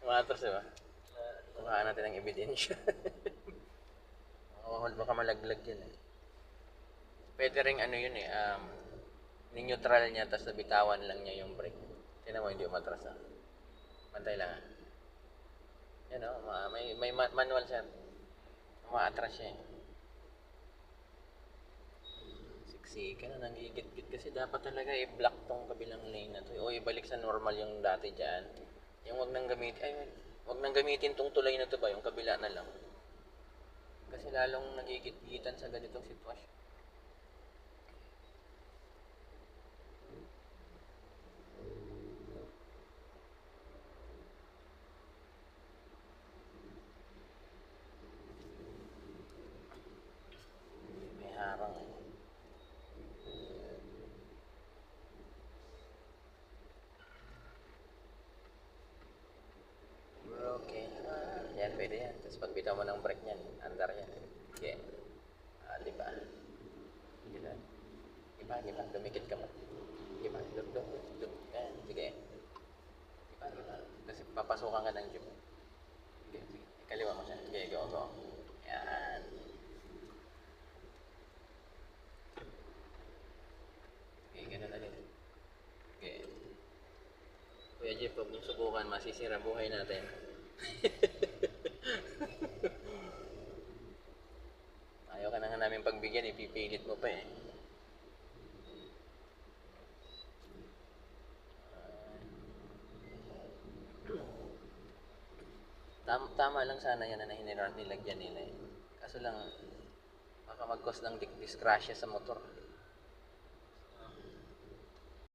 Umatras, diba? Kuhaan natin ng ebidensya. Baka malaglag yun eh. Pwede ring ano yun eh, ni-neutral niya, tapos nabitawan lang niya yung brake. Tignan mo, hindi umatras ah. Pantay lang ah. Yan o, may manual siya. Umaatras siya eh. Siksikan na, nangigit-git kasi dapat talaga i-block tong kabilang lane na to. O ibalik sa normal yung dati dyan. Yung wag nang gamitin tong tulay na to ba, yung kabila na lang. Kasi lalong nagigit-gitan sa ganitong sitwasyon. May harang eh. Okay. Yan, pwede yan. Tapos pag bitaw mo ng brake niyan, andar yan. Okay. Diba? Diba? Diba? Dumikit ka pa. Diba? Dug. Yan, sige. Diba? Kasi papasukan ka ng jeep. Sige. Kaliwa mo siya. Sige, go. Yan. Okay, ganun na din. Okay. Kuya Jeff, huwag mong subukan, masisira buhay natin. Ayaw ka na nga namin pagbigyan, ipipilit mo pa eh. Tama lang sana yan na nilagyan nila eh. Kaso lang, baka mag-cause ng disgrasya sa motor.